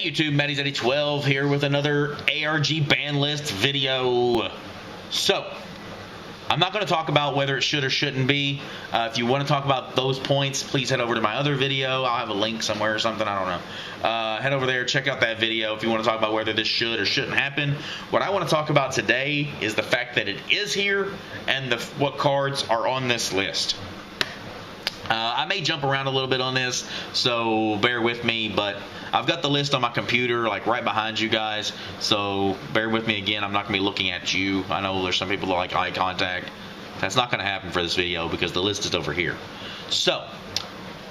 YouTube, Matty's8012 here with another ARG ban list video. So, I'm not going to talk about whether it should or shouldn't be. If you want to talk about those points, please head over to my other video. I'll have a link somewhere or something, I don't know. Head over there, check out that video if you want to talk about whether this should or shouldn't happen. What I want to talk about today is the fact that it is here and what cards are on this list. I may jump around a little bit on this, so bear with me, but I've got the list on my computer, like right behind you guys, so bear with me again. I'm not going to be looking at you. I know there's some people that like eye contact. That's not going to happen for this video because the list is over here. So,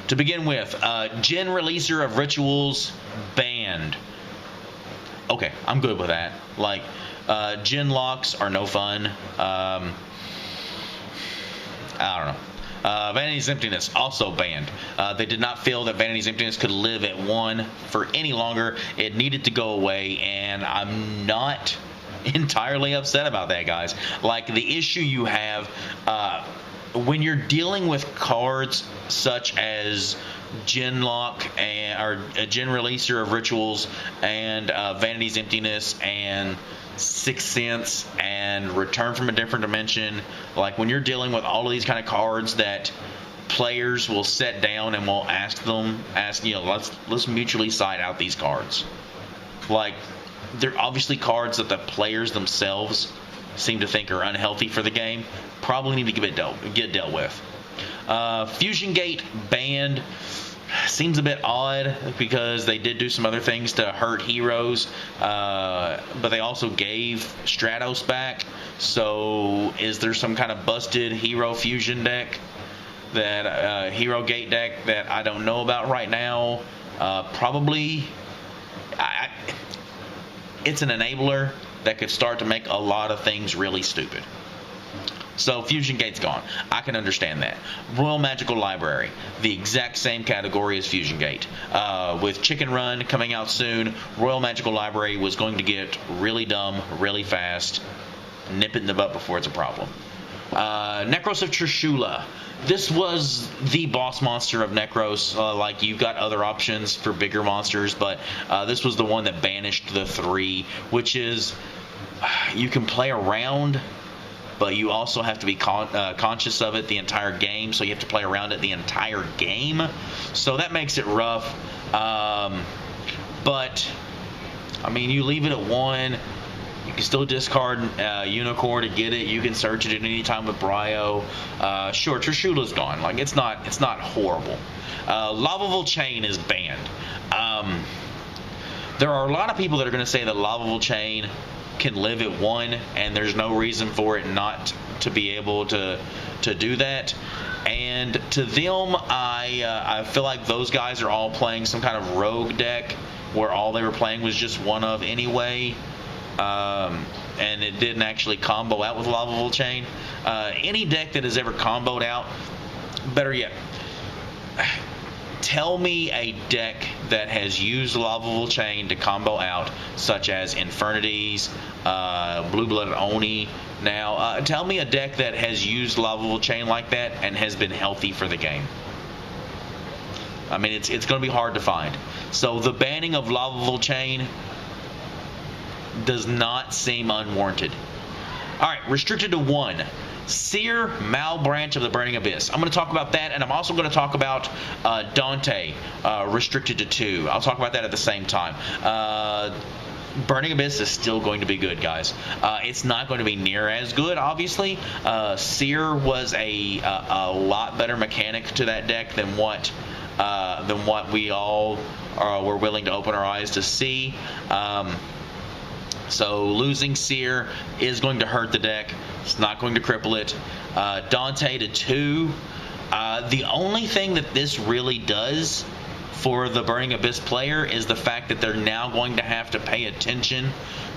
to begin with, Gen Releaser of Rituals banned. Okay, I'm good with that. Like, Gen Locks are no fun. I don't know. Vanity's Emptiness also banned. They did not feel that Vanity's Emptiness could live at 1 for any longer. It needed to go away, and I'm not entirely upset about that, guys. Like, the issue you have when you're dealing with cards such as Gen Lock or Gen Releaser of Rituals and Vanity's Emptiness and Sixth Sense and Return from a Different Dimension, like when you're dealing with all of these kind of cards that players will set down and will ask, you know, let's mutually side out these cards. Like, they're obviously cards that the players themselves seem to think are unhealthy for the game. Probably need to get dealt with. Fusion Gate banned. Seems a bit odd because they did do some other things to hurt heroes, but they also gave Stratos back. So is there some kind of busted hero fusion deck, that hero gate deck that I don't know about right now? Probably. It's an enabler that could start to make a lot of things really stupid. So Fusion Gate's gone. I can understand that. Royal Magical Library, the exact same category as Fusion Gate. With Chicken Run coming out soon, Royal Magical Library was going to get really dumb, really fast. Nip it in the butt before it's a problem. Necros of Trishula. This was the boss monster of Necros. Like, you've got other options for bigger monsters, but this was the one that banished the 3, which is, you can play around, but you also have to be conscious of it the entire game, so you have to play around it the entire game. So that makes it rough. But, I mean, you leave it at 1. You can still discard Unicorn to get it. You can search it at any time with Bryo. Sure, Trishula's gone. Like, it's not horrible. Lavable Chain is banned. There are a lot of people that are going to say that Lavable Chain can live at 1, and there's no reason for it not to be able to do that. And to them, I feel like those guys are all playing some kind of rogue deck where all they were playing was just one of anyway, and it didn't actually combo out with Lavable Chain. Any deck that has ever comboed out, better yet, tell me a deck that has used Lavable Chain to combo out, such as Infernities, Blue-Blooded Oni. Now, tell me a deck that has used Lavable Chain like that and has been healthy for the game. I mean, it's going to be hard to find. So the banning of Lavable Chain does not seem unwarranted. All right, restricted to 1. Seer, Malbranch of the Burning Abyss. I'm going to talk about that, and I'm also going to talk about Dante, restricted to 2. I'll talk about that at the same time. Burning Abyss is still going to be good, guys. It's not going to be near as good, obviously. Seer was a lot better mechanic to that deck than what we all were willing to open our eyes to see. So losing Seer is going to hurt the deck. It's not going to cripple it. Dante to 2. The only thing that this really does for the Burning Abyss player is the fact that they're now going to have to pay attention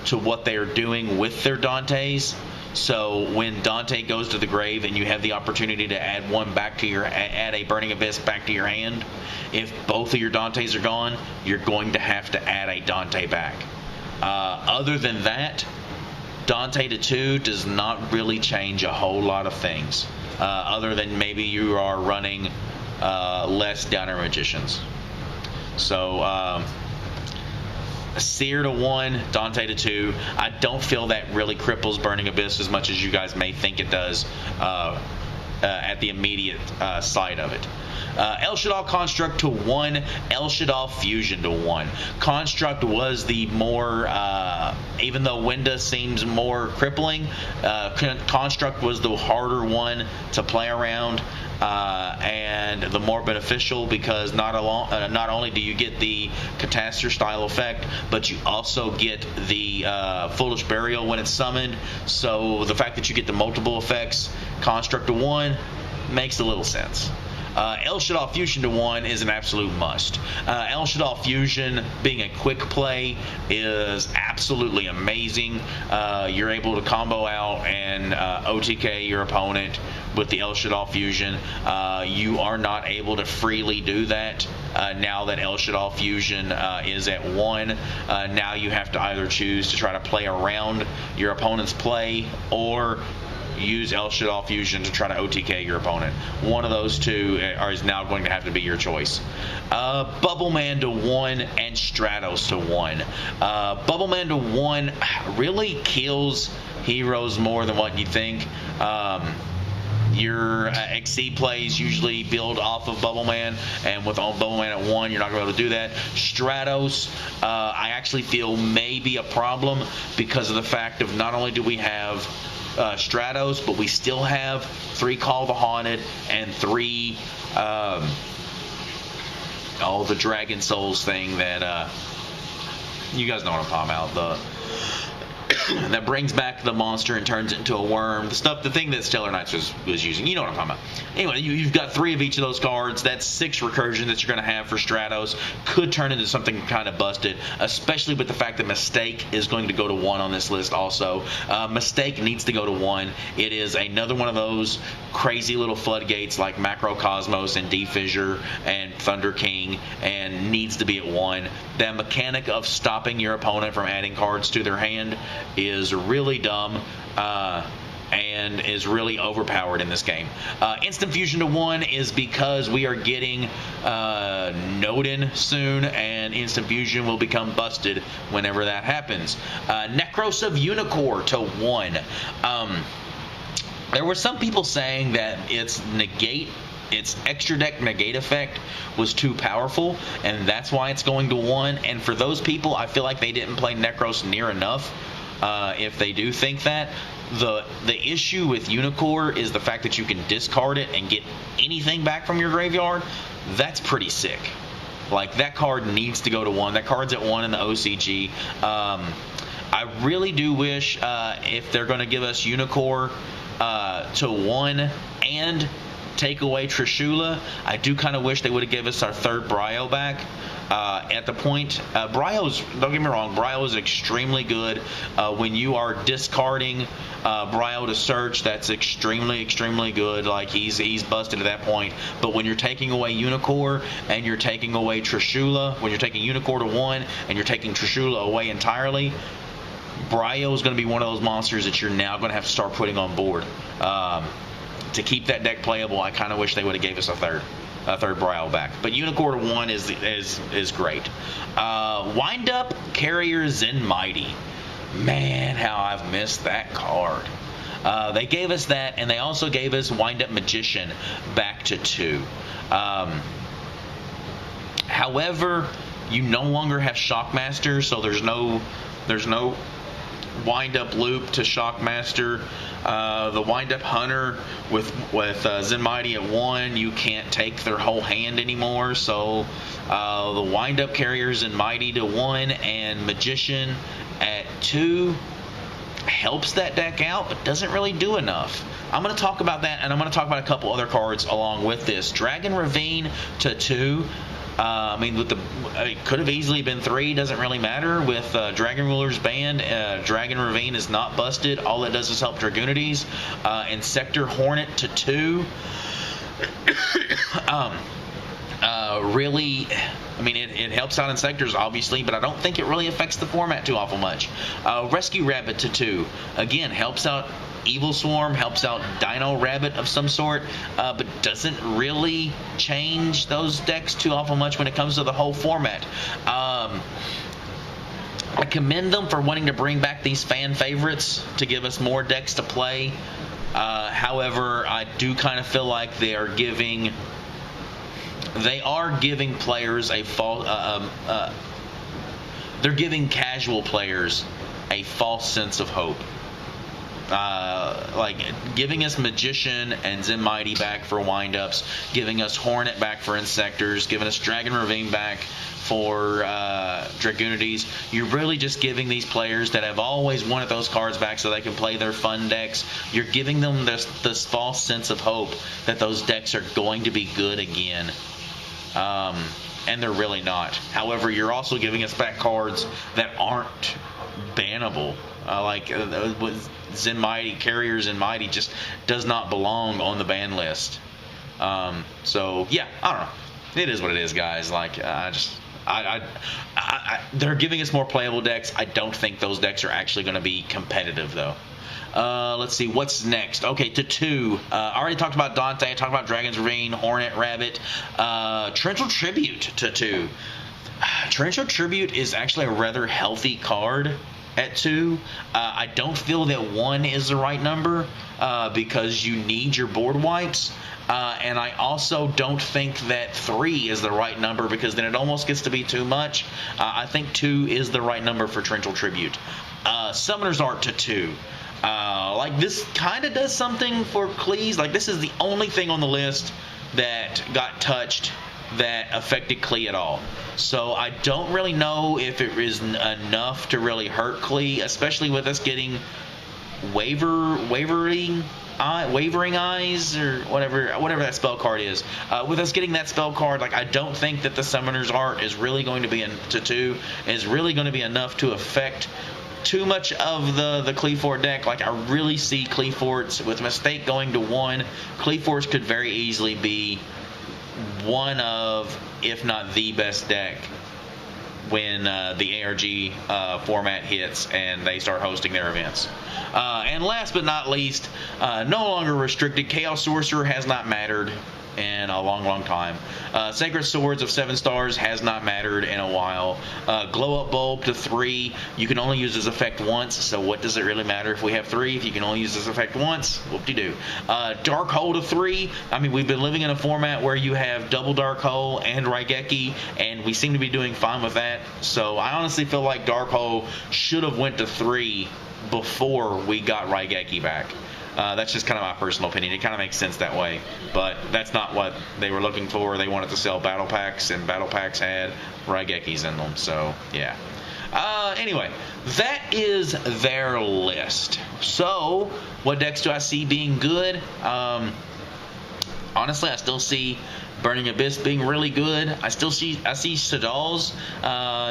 to what they are doing with their Dantes. So when Dante goes to the grave and you have the opportunity to add one back to add a Burning Abyss back to your hand, if both of your Dantes are gone, you're going to have to add a Dante back. Other than that, Dante to 2 does not really change a whole lot of things, other than maybe you are running less Downer Magicians. So Seer to 1, Dante to 2. I don't feel that really cripples Burning Abyss as much as you guys may think it does at the immediate sight of it. El Shaddoll Construct to 1, El Shaddoll Fusion to 1. Construct was the more, even though Winda seems more crippling, Construct was the harder one to play around. And the more beneficial, because not only do you get the Catastor style effect, but you also get the Foolish Burial when it's summoned. So the fact that you get the multiple effects, Construct to 1, makes a little sense. El Shaddoll Fusion to 1 is an absolute must. El Shaddoll Fusion, being a quick play, is absolutely amazing. You're able to combo out and OTK your opponent with the El Shaddoll Fusion. You are not able to freely do that now that El Shaddoll Fusion is at 1. Now you have to either choose to try to play around your opponent's play, or use El Shaddoll Fusion to try to OTK your opponent. One of those two is now going to have to be your choice. Bubbleman to 1 and Stratos to 1. Bubbleman to 1 really kills heroes more than what you think. Your Exceed plays usually build off of Bubbleman, and with Bubbleman at 1, you're not going to be able to do that. Stratos, I actually feel may be a problem because of the fact of not only do we have Stratos, but we still have 3 Call the Haunted and 3 the Dragon Souls thing that you guys know what I'm talking about, that brings back the monster and turns it into a worm. The thing that Stellar Knights was using. You know what I'm talking about. Anyway, you've got 3 of each of those cards. That's 6 recursion that you're going to have for Stratos. Could turn into something kind of busted, especially with the fact that Mistake is going to go to 1 on this list also. Mistake needs to go to 1. It is another one of those crazy little floodgates like Macrocosmos and D-Fissure and Thunder King, and needs to be at 1. That mechanic of stopping your opponent from adding cards to their hand is really dumb and is really overpowered in this game. Instant Fusion to 1 is because we are getting Nodin soon, and Instant Fusion will become busted whenever that happens. Necros of Unicorn to 1. There were some people saying that its extra deck negate effect was too powerful, and that's why it's going to 1. And for those people, I feel like they didn't play Necros near enough. If they do think that, the issue with Unicorn is the fact that you can discard it and get anything back from your graveyard. That's pretty sick. Like, that card needs to go to 1. That card's at 1 in the OCG. I really do wish if they're going to give us Unicorn to 1 and take away Trishula, I do kind of wish they would have given us our 3rd Bryo back. At the point, Bryo's, don't get me wrong, Bryo is extremely good. When you are discarding Bryo to search, that's extremely, extremely good. Like, he's busted at that point. But when you're taking away Unicorn and you're taking away Trishula, when you're taking Unicorn to 1 and you're taking Trishula away entirely, Bryo is going to be one of those monsters that you're now going to have to start putting on board. To keep that deck playable, I kind of wish they would have gave us a third Bryo back. But Unicorn 1 is great. Wind Up Carrier Zen Mighty. Man, how I've missed that card. They gave us that, and they also gave us Wind Up Magician back to 2. However, you no longer have Shockmaster, so there's no Wind Up Loop to Shockmaster. The Wind Up Hunter with Zen Mighty at 1, you can't take their whole hand anymore. So the Wind Up Carrier Zen Mighty to 1 and Magician at 2 helps that deck out, but doesn't really do enough. I'm going to talk about that, and I'm going to talk about a couple other cards along with this. Dragon Ravine to 2. It could have easily been 3. Doesn't really matter with Dragon Ruler's banned. Dragon Ravine is not busted. All it does is help Dragoonides. And Sector Hornet to 2. Really, it helps out in sectors, obviously, but I don't think it really affects the format too awful much. Rescue Rabbit to 2. Again, helps out Evil Swarm, helps out Dino Rabbit of some sort, but doesn't really change those decks too awful much when it comes to the whole format. I commend them for wanting to bring back these fan favorites to give us more decks to play. However, I do kind of feel like they are giving players a false. They're giving casual players a false sense of hope. Like giving us Magician and Zen Mighty back for windups, giving us Hornet back for Insectors, giving us Dragon Ravine back for Dragoonides. You're really just giving these players that have always wanted those cards back so they can play their fun decks. You're giving them this false sense of hope that those decks are going to be good again. And they're really not. However, you're also giving us back cards that aren't bannable. Like Zen Mighty, Carrier Zen Mighty just does not belong on the ban list. So yeah, I don't know. It is what it is, guys. Like they're giving us more playable decks. I don't think those decks are actually going to be competitive though. Let's see what's next. Okay, to 2. I already talked about Dante. I talked about Dragon's Ravine, Hornet, Rabbit. Torrential Tribute to 2. Torrential Tribute is actually a rather healthy card at 2. I don't feel that 1 is the right number because you need your board wipes. And I also don't think that 3 is the right number because then it almost gets to be too much. I think 2 is the right number for Torrential Tribute. Summoner's Art to 2. Like this kind of does something for Cleese. Like this is the only thing on the list that got touched that affected Klee at all. So I don't really know if it is enough to really hurt Klee, especially with us getting wavering eyes or whatever that spell card is. With us getting that spell card, like I don't think that the Summoner's Art is really going to be to 2 is really going to be enough to affect too much of the Cleefort deck. Like I really see Cleeforts with Mistake going to 1. Cleeforts could very easily be one of, if not the best deck when the ARG format hits and they start hosting their events. And last but not least, no longer restricted, Chaos Sorcerer has not mattered in a long time. Sacred Swords of 7 stars has not mattered in a while. Glow Up Bulb to 3, you can only use this effect once, so what does it really matter if we have 3? If you can only use this effect once, whoop-de-doo. Dark Hole to 3, I mean, we've been living in a format where you have double Dark Hole and Raigeki, and we seem to be doing fine with that, so I honestly feel like Dark Hole should have went to 3 before we got Raigeki back. That's just kind of my personal opinion. It kind of makes sense that way, but that's not what they were looking for. They wanted to sell battle packs, and battle packs had Raigekis in them, so yeah. Anyway, that is their list. So, what decks do I see being good? Honestly, I still see Burning Abyss being really good. I see Shaddolls.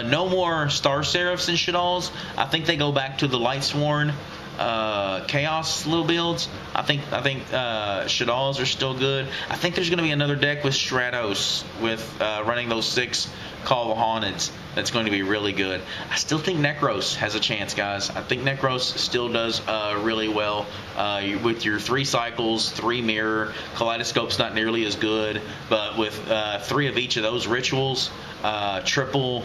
No more Star Seraphs in Shaddolls. I think they go back to the Lightsworn Chaos little builds. I think Shaddolls are still good. I think there's going to be another deck with Stratos with running those 6 Call the Haunted. That's going to be really good. I still think Necros has a chance, guys. I think Necros still does really well with your 3 cycles, 3 mirror. Kaleidoscope's not nearly as good, but with 3 of each of those rituals, triple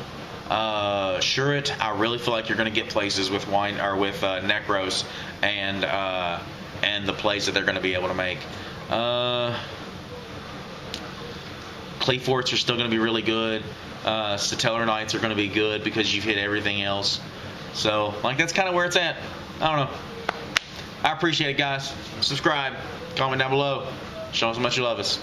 Shuret, I really feel like you're going to get places with Necros and the plays that they're going to be able to make. Cleeforts are still going to be really good. Satellar Knights are going to be good because you've hit everything else. So, like, that's kind of where it's at. I don't know. I appreciate it, guys. Subscribe. Comment down below. Show us how much you love us.